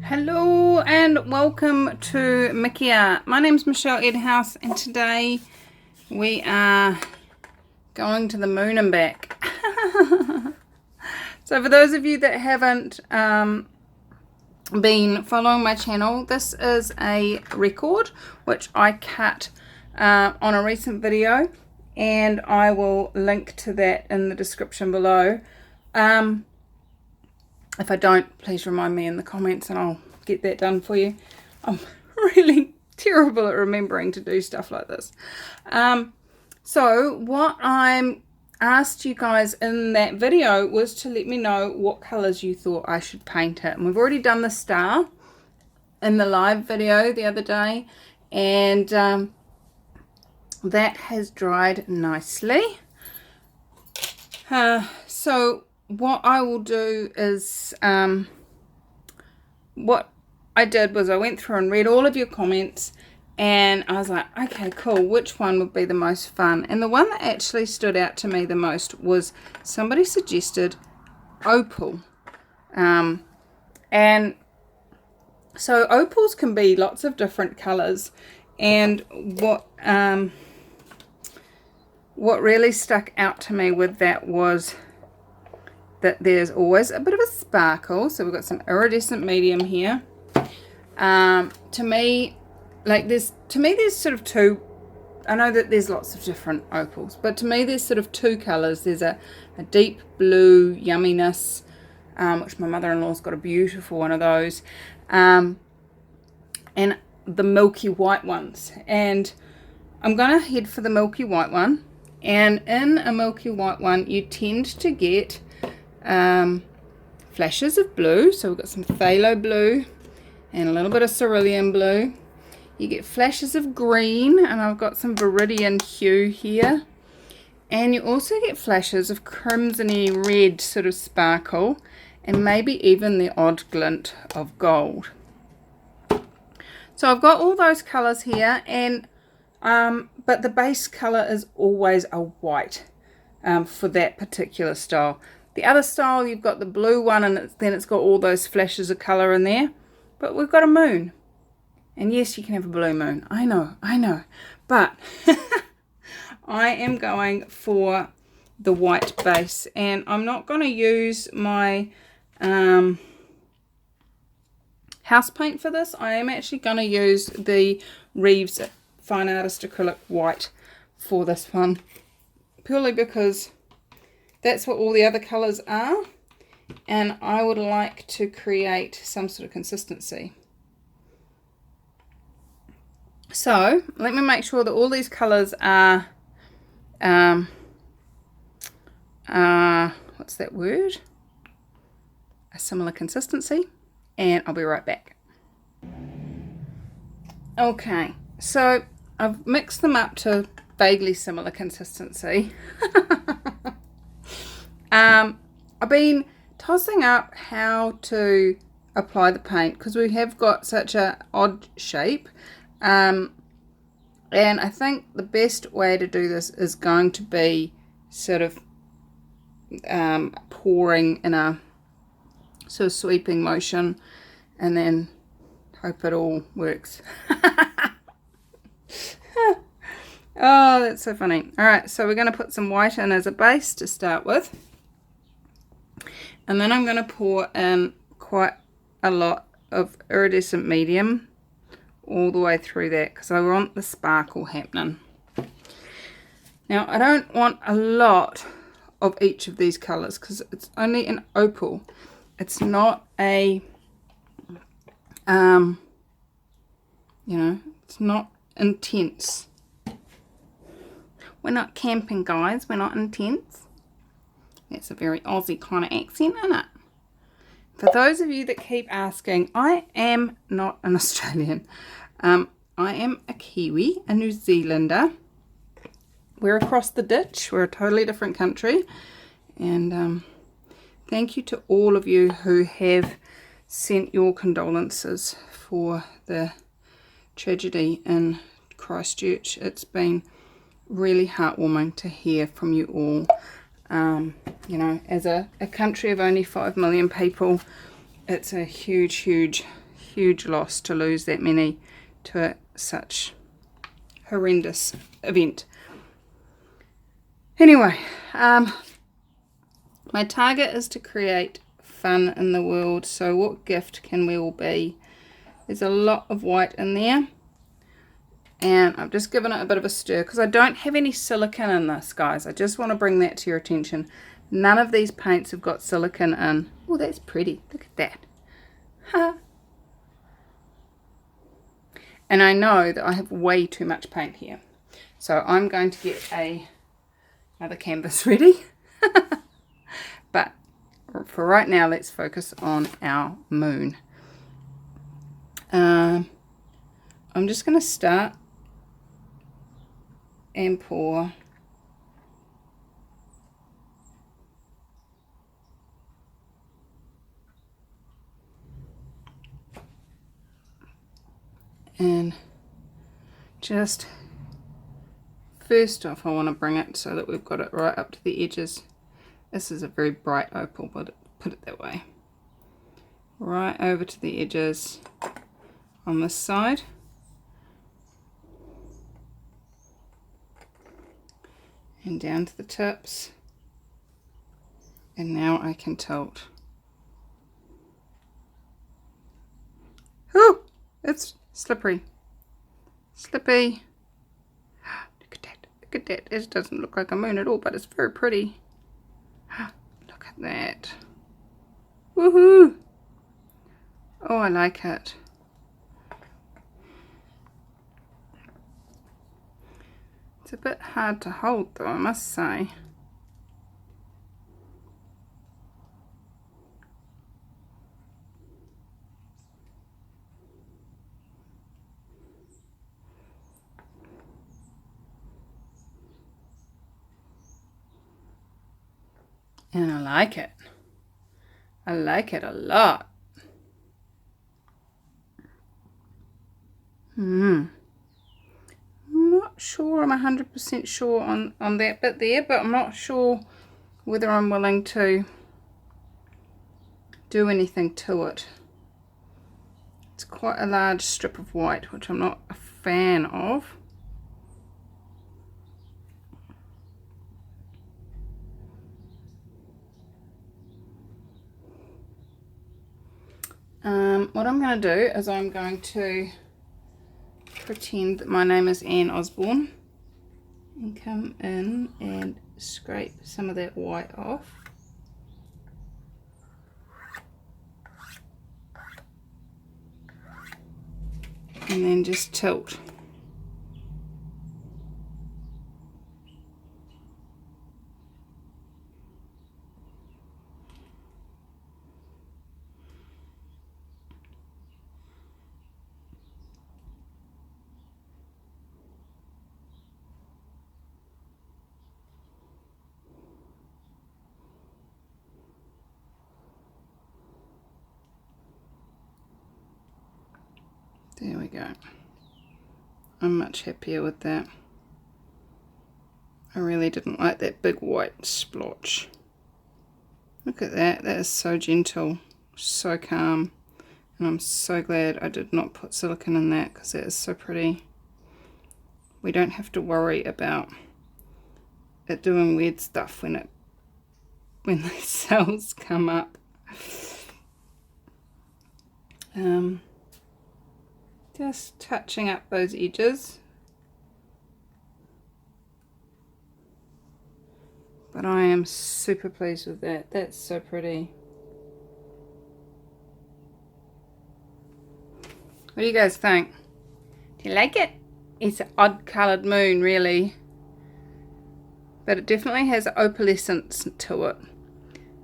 Hello and welcome to Mickey Art. My name's Michelle Edhouse and today we are going to the moon and back. So for those of you that haven't been following my channel, this is a record which I cut on a recent video, and I will link to that in the description below. If I don't, please remind me in the comments and I'll get that done for you. I'm really terrible at remembering to do stuff like this. So what I asked you guys in that video was to let me know what colours you thought I should paint it. And we've already done the star in the live video the other day, and that has dried nicely. So what I will do is, what I did was I went through and read all of your comments, and I was like, okay, cool, which one would be the most fun? And the one that actually stood out to me the most was somebody suggested Opal. And so opals can be lots of different colors, and what really stuck out to me with that was that there's always a bit of a sparkle. So we've got some iridescent medium here. To me there's sort of two. I know that there's lots of different opals, but to me there's sort of two colors. There's a deep blue yumminess, which my mother-in-law's got a beautiful one of those, and the milky white ones. And I'm gonna head for the milky white one. And in a milky white one you tend to get flashes of blue. So we've got some phthalo blue and a little bit of cerulean blue. You get flashes of green, and I've got some viridian hue here, and you also get flashes of crimsony red sort of sparkle, and maybe even the odd glint of gold. So I've got all those colors here, and but the base color is always a white for that particular style. The other style, you've got the blue one, and then it's got all those flashes of color in there. But we've got a moon. And yes, you can have a blue moon. I know. But I am going for the white base. And I'm not going to use my house paint for this. I am actually going to use the Reeves Fine Artist Acrylic White for this one. Purely because that's what all the other colours are, and I would like to create some sort of consistency. So let me make sure that all these colours are what's that word? A similar consistency, and I'll be right back. Okay, so I've mixed them up to vaguely similar consistency. I've been tossing up how to apply the paint because we have got such a odd shape, and I think the best way to do this is going to be sort of pouring in a sort of sweeping motion, and then hope it all works. Oh, that's so funny. Alright, so we're going to put some white in as a base to start with. And then I'm going to pour in quite a lot of iridescent medium all the way through that, because I want the sparkle happening. Now, I don't want a lot of each of these colours because it's only an opal. It's not a, it's not intense. We're not camping, guys. We're not intense. That's a very Aussie kind of accent, isn't it? For those of you that keep asking, I am not an Australian. I am a Kiwi, a New Zealander. We're across the ditch. We're a totally different country. And thank you to all of you who have sent your condolences for the tragedy in Christchurch. It's been really heartwarming to hear from you all. As a country of only 5 million people, it's a huge huge loss to lose that many to such horrendous event. Anyway, my target is to create fun in the world. So what gift can we all be? There's a lot of white in there. And I've just given it a bit of a stir because I don't have any silicone in this, guys. I just want to bring that to your attention. None of these paints have got silicone in. Oh, that's pretty. Look at that. Ha. And I know that I have way too much paint here. So I'm going to get another canvas ready. But for right now, let's focus on our moon. I'm just going to start and pour and just first off I want to bring it so that we've got it right up to the edges. This is a very bright opal, but put it that way, right over to the edges on this side. And down to the tips, and now I can tilt. Oh, it's slippery. Slippy. Look at that, look at that. It doesn't look like a moon at all, but it's very pretty. Look at that. Woohoo! Oh, I like it. It's a bit hard to hold though, I must say. And I like it. I like it a lot. I'm not sure, I'm 100% sure on that bit there, but I'm not sure whether I'm willing to do anything to it. It's quite a large strip of white, which I'm not a fan of. What I'm going to do is I'm going to pretend that my name is Anne Osborne and come in and scrape some of that white off. And then just tilt. There we go. I'm much happier with that. I really didn't like that big white splotch. Look at that. That is so gentle, so calm. And I'm so glad I did not put silicone in that because that is so pretty. We don't have to worry about it doing weird stuff when the cells come up. Just touching up those edges. But I am super pleased with that. That's so pretty. What do you guys think? Do you like it? It's an odd coloured moon, really. But it definitely has opalescence to it.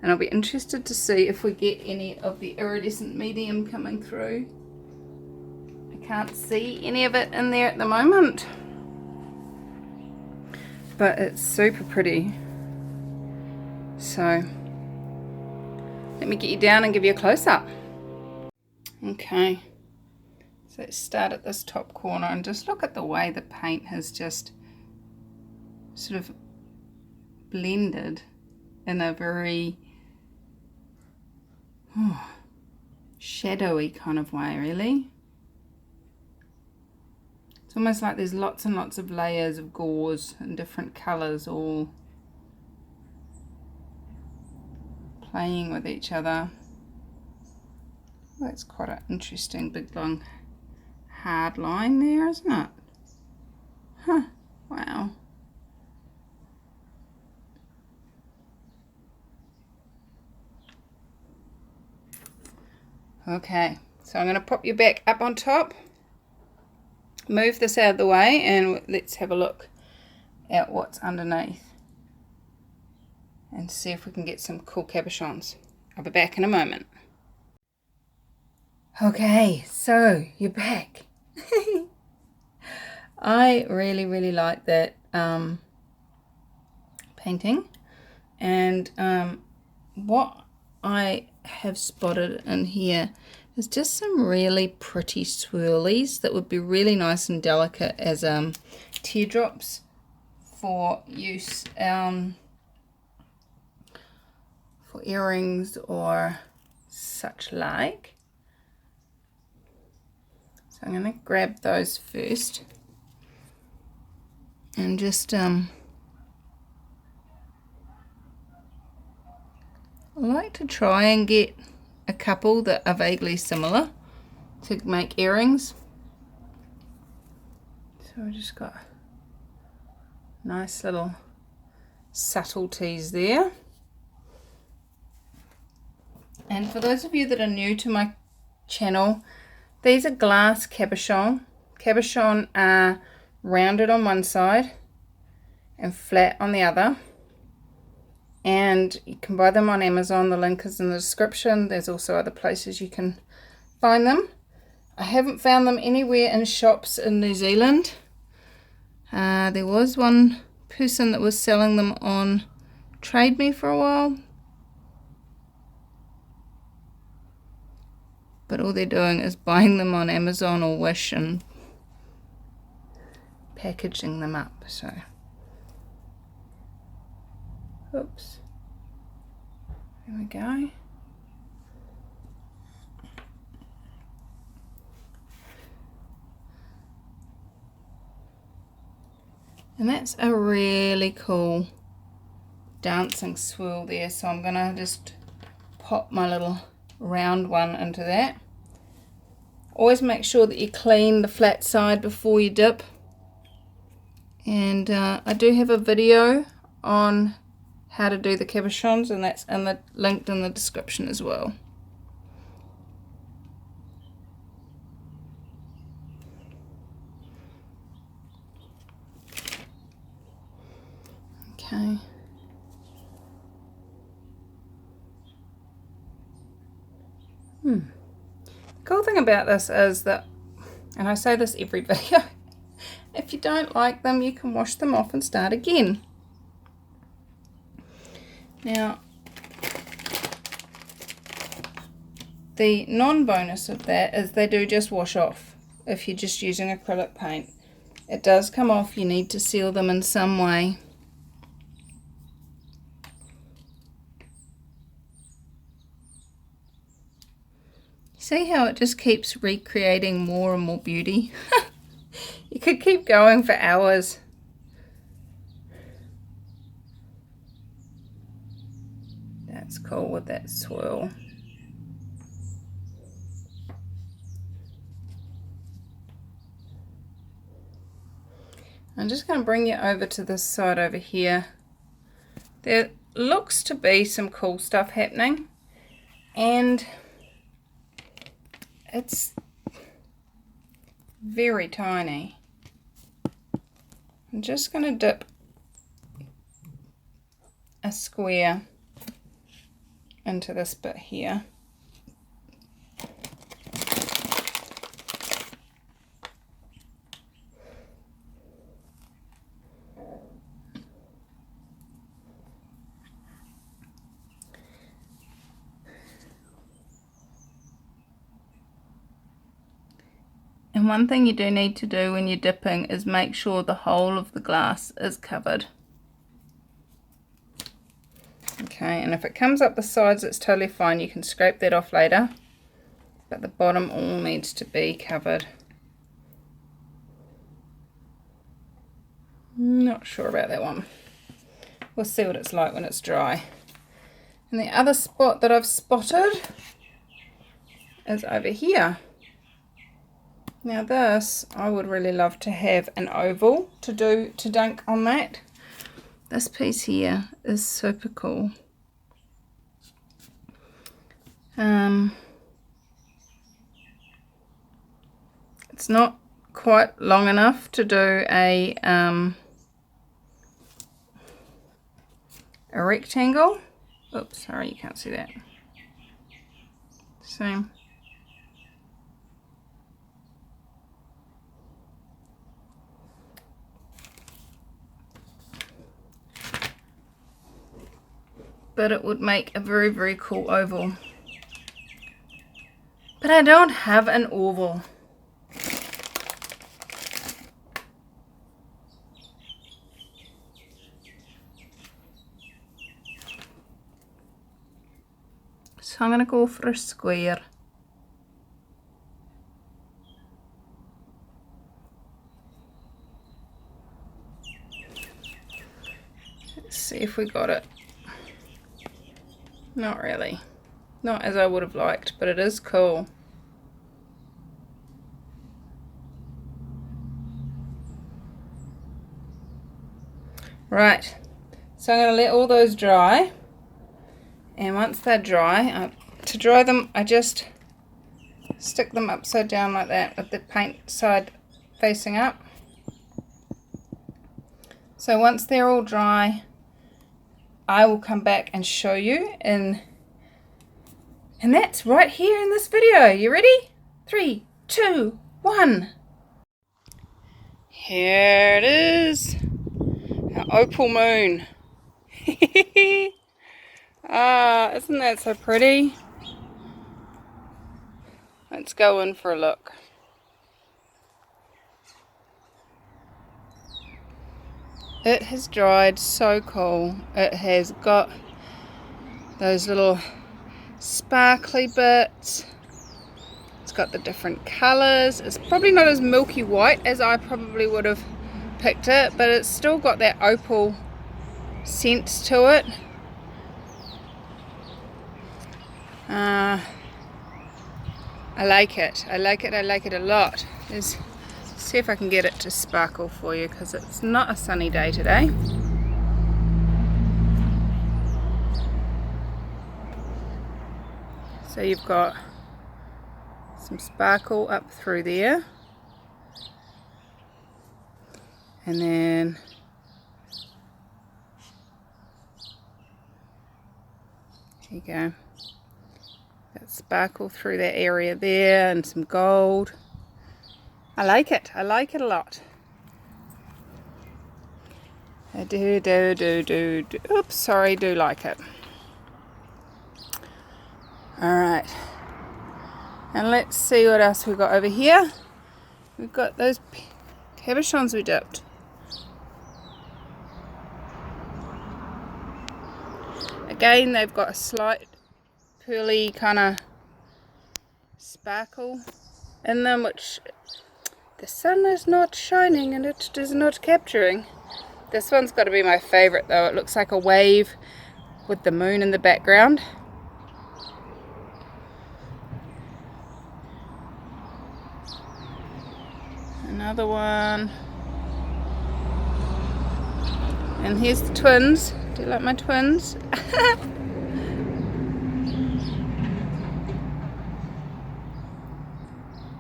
And I'll be interested to see if we get any of the iridescent medium coming through. I can't see any of it in there at the moment. But it's super pretty. So, let me get you down and give you a close-up. Okay. So let's start at this top corner and just look at the way the paint has just sort of blended in a very shadowy kind of way, really. It's almost like there's lots and lots of layers of gauze in different colours all playing with each other. Well, that's quite an interesting big long hard line there, isn't it? Huh, wow. Okay, so I'm going to pop you back up on top, move this out of the way, and let's have a look at what's underneath and see if we can get some cool cabochons. I'll be back in a moment. Okay, so you're back. I really like that painting, and what I have spotted in here is just some really pretty swirlies that would be really nice and delicate as teardrops for use for earrings or such like. So I'm going to grab those first and just I like to try and get a couple that are vaguely similar to make earrings. So I just got nice little subtleties there. And for those of you that are new to my channel, these are glass cabochon. Cabochon are rounded on one side and flat on the other. And you can buy them on Amazon. The link is in the description. There's also other places you can find them. I haven't found them anywhere in shops in New Zealand. There was one person that was selling them on Trade Me for a while, but all they're doing is buying them on Amazon or Wish and packaging them up. So oops, there we go. And that's a really cool dancing swirl there, so I'm gonna just pop my little round one into that. Always make sure that you clean the flat side before you dip, and I do have a video on how to do the cabochons, and that's linked in the description as well. Okay. The cool thing about this is that, and I say this every video, if you don't like them, you can wash them off and start again. Now, the non-bonus of that is they do just wash off if you're just using acrylic paint. It does come off. You need to seal them in some way. See how it just keeps recreating more and more beauty? You could keep going for hours. That's cool with that swirl. I'm just going to bring you over to this side over here. There looks to be some cool stuff happening, and it's very tiny. I'm just going to dip a square into this bit here. And one thing you do need to do when you're dipping is make sure the whole of the glass is covered. Okay, and if it comes up the sides, it's totally fine. You can scrape that off later. but the bottom all needs to be covered. Not sure about that one. We'll see what it's like when it's dry. And the other spot that I've spotted is over here. Now this, I would really love to have an oval to dunk on that. This piece here is super cool. It's not quite long enough to do a rectangle. Oops, sorry, you can't see that. Same. But it would make a very, very cool oval. But I don't have an oval. So I'm going to go for a square. Let's see if we got it. Not really. Not as I would have liked, but it is cool. Right, so I'm going to let all those dry. And once they're dry, to dry them, I just stick them upside down like that with the paint side facing up. So once they're all dry, I will come back and show you, and that's right here in this video. You ready? 3, 2, 1. Here it is, our opal moon. Ah, isn't that so pretty? Let's go in for a look. It has dried so cool. It has got those little sparkly bits. It's got the different colours. It's probably not as milky white as I probably would have picked it, but it's still got that opal scent to it. I like it. I like it. I like it a lot. Let's see if I can get it to sparkle for you, because it's not a sunny day today. So you've got some sparkle up through there, and then here you go. That sparkle through that area there, and some gold. I like it. I like it a lot. I do. Oops, sorry, do like it. Alright. And let's see what else we've got over here. We've got those cabochons we dipped. Again, they've got a slight pearly kind of sparkle in them, which the sun is not shining and it is not capturing. This one's got to be my favourite though. It looks like a wave with the moon in the background. Another one. And here's the twins. Do you like my twins?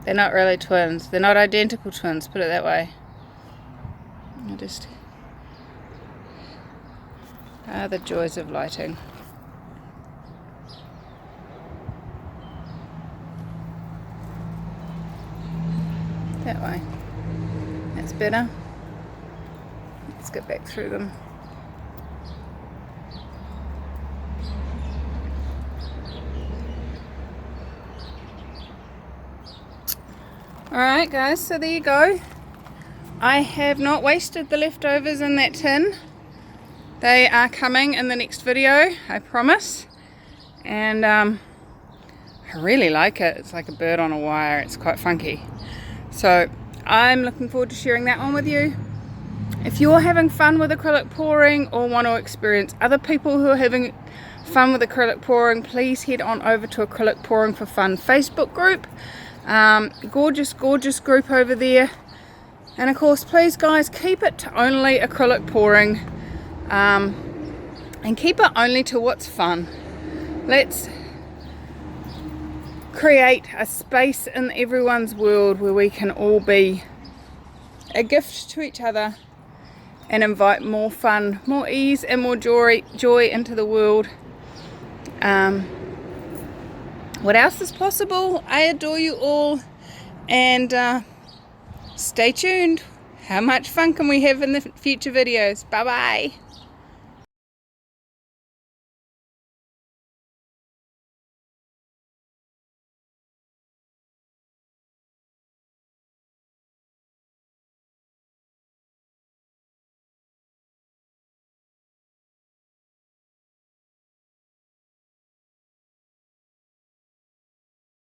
They're not really twins. They're not identical twins, put it that way. The joys of lighting. That way. That's better. Let's get back through them. Alright guys, so there you go. I have not wasted the leftovers in that tin. They are coming in the next video, I promise. And I really like it. It's like a bird on a wire. It's quite funky. So I'm looking forward to sharing that one with you. If you're having fun with acrylic pouring or want to experience other people who are having fun with acrylic pouring, please head on over to Acrylic Pouring for Fun Facebook group. Gorgeous group over there. And of course, please guys, keep it to only acrylic pouring, and keep it only to what's fun. Let's create a space in everyone's world where we can all be a gift to each other and invite more fun, more ease and more joy into the world. What else is possible? I adore you all, and stay tuned. How much fun can we have in the future videos? Bye bye.